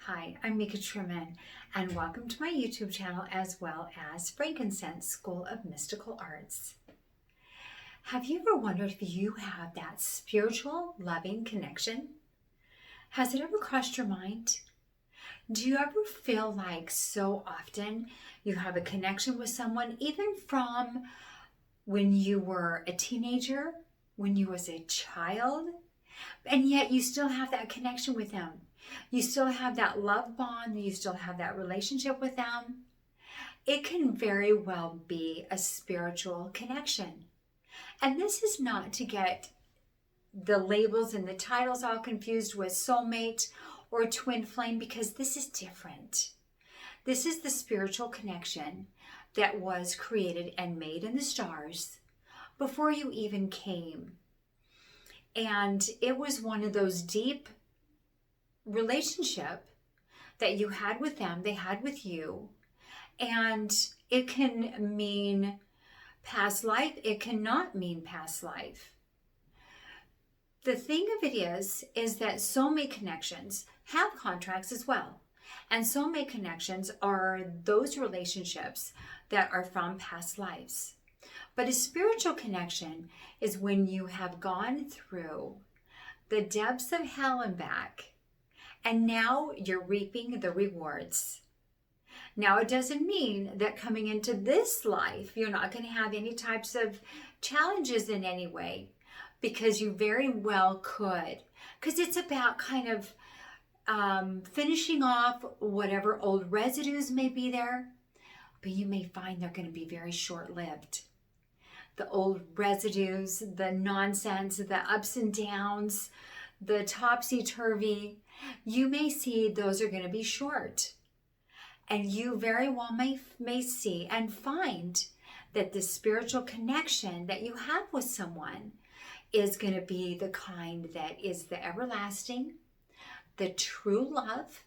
Hi, I'm Mika Truman, and welcome to my YouTube channel as well as Frankincense School of Mystical Arts. Have you ever wondered if you have that spiritual, loving connection? Has it ever crossed your mind? Do you ever feel like so often you have a connection with someone, even from when you were a teenager, when you was a child, and yet you still have that connection with them? You still have that love bond, you still have that relationship with them. It can very well be a spiritual connection. And this is not to get the labels and the titles all confused with soulmate or twin flame, because this is different. This is the spiritual connection that was created and made in the stars before you even came. And it was one of those deep relationship that you had with them, they had with you. And it can mean past life, it cannot mean past life. The thing of it is that soulmate connections have contracts as well. And soulmate connections are those relationships that are from past lives. But a spiritual connection is when you have gone through the depths of hell and back, and now you're reaping the rewards. Now, it doesn't mean that coming into this life, you're not going to have any types of challenges in any way, because you very well could. Because it's about kind of finishing off whatever old residues may be there, but you may find they're going to be very short-lived. The old residues, the nonsense, the ups and downs, the topsy-turvy, you may see those are going to be short. And you very well may see and find that the spiritual connection that you have with someone is going to be the kind that is the everlasting, the true love,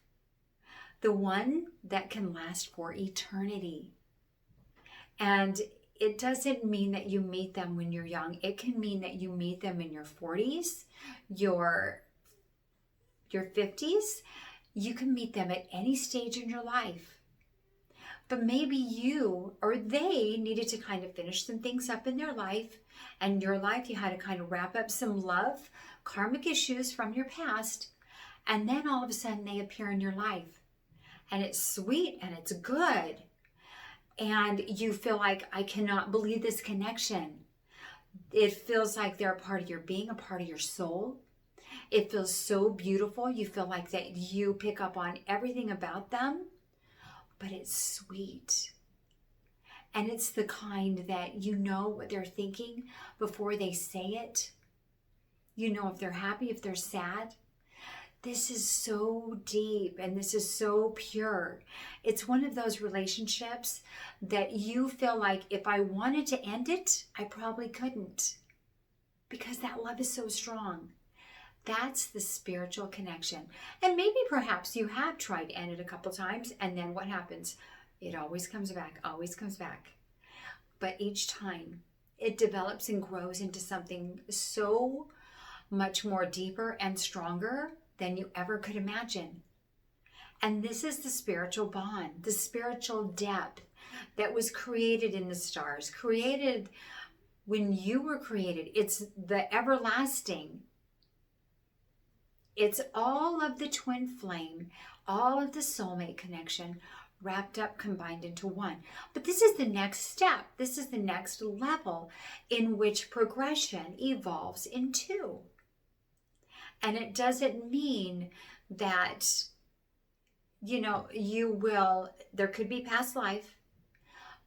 the one that can last for eternity. And it doesn't mean that you meet them when you're young. It can mean that you meet them in your 40s, your 50s. You can meet them at any stage in your life. But maybe you or they needed to kind of finish some things up in their life, and your life, you had to kind of wrap up some love, karmic issues from your past, and then all of a sudden they appear in your life. And it's sweet and it's good. And you feel like, I cannot believe this connection. It feels like they're a part of your being, a part of your soul. It feels so beautiful. You feel like that you pick up on everything about them, but it's sweet. And it's the kind that you know what they're thinking before they say it. You know if they're happy, if they're sad. This is so deep and this is so pure. It's one of those relationships that you feel like if I wanted to end it, I probably couldn't, because that love is so strong. That's the spiritual connection. And maybe perhaps you have tried to end it a couple times, and then what happens? It always comes back, always comes back. But each time it develops and grows into something so much more deeper and stronger than you ever could imagine. And this is the spiritual bond, the spiritual depth that was created in the stars, created when you were created. It's the everlasting. It's all of the twin flame, all of the soulmate connection wrapped up, combined into one. But this is the next step. This is the next level in which progression evolves into. And it doesn't mean that, there could be past life,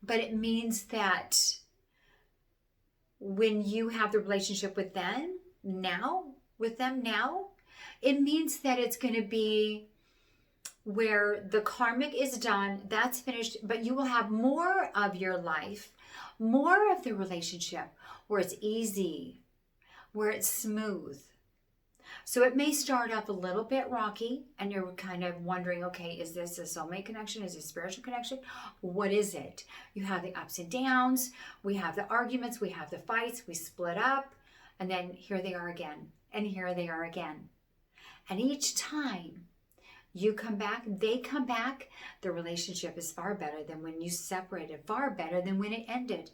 but it means that when you have the relationship with them now, it means that it's going to be where the karmic is done, that's finished, but you will have more of your life, more of the relationship where it's easy, where it's smooth. So it may start off a little bit rocky, and you're kind of wondering, okay, is this a soulmate connection? Is it a spiritual connection? What is it? You have the ups and downs, we have the arguments, we have the fights, we split up, and then here they are again, and here they are again. And each time You come back, they come back. The relationship is far better than when you separated, far better than when it ended.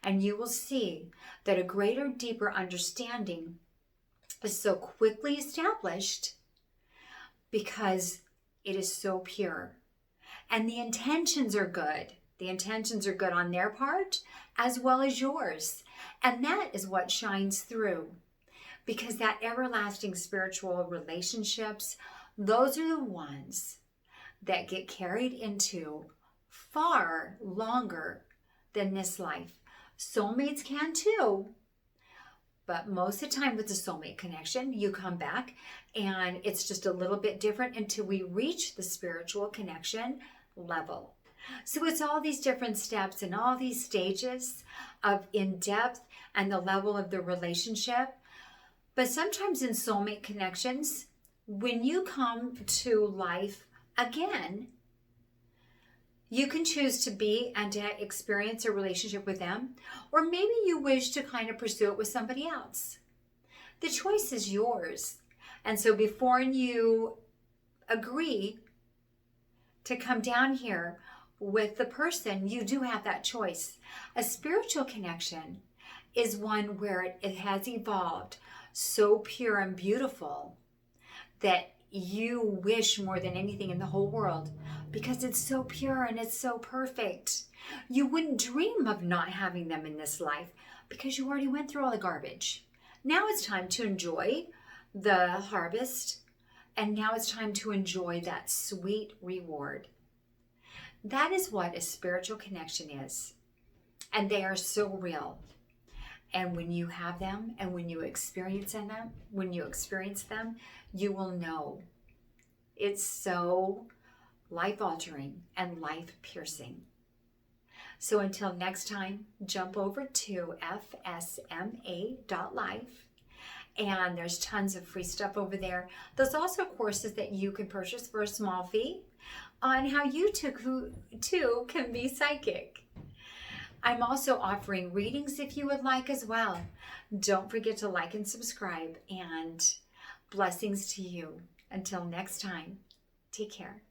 And you will see that a greater, deeper understanding is so quickly established because it is so pure. And the intentions are good. The intentions are good on their part as well as yours. And that is what shines through. Because that everlasting spiritual relationships, those are the ones that get carried into far longer than this life. Soulmates can too. But most of the time with the soulmate connection, you come back and it's just a little bit different until we reach the spiritual connection level. So it's all these different steps and all these stages of in-depth and the level of the relationship. But sometimes in soulmate connections, when you come to life again, you can choose to be and to experience a relationship with them, or maybe you wish to kind of pursue it with somebody else. The choice is yours. And so before you agree to come down here with the person, you do have that choice. A spiritual connection is one where it has evolved so pure and beautiful that you wish more than anything in the whole world, because it's so pure and it's so perfect. You wouldn't dream of not having them in this life because you already went through all the garbage. Now it's time to enjoy the harvest, and now it's time to enjoy that sweet reward. That is what a spiritual connection is, and they are so real. And when you have them and when you experience them, you will know. It's so life-altering and life-piercing. So until next time, jump over to fsma.life. And there's tons of free stuff over there. There's also courses that you can purchase for a small fee on how you too can be psychic. I'm also offering readings if you would like as well. Don't forget to like and subscribe, and blessings to you. Until next time, take care.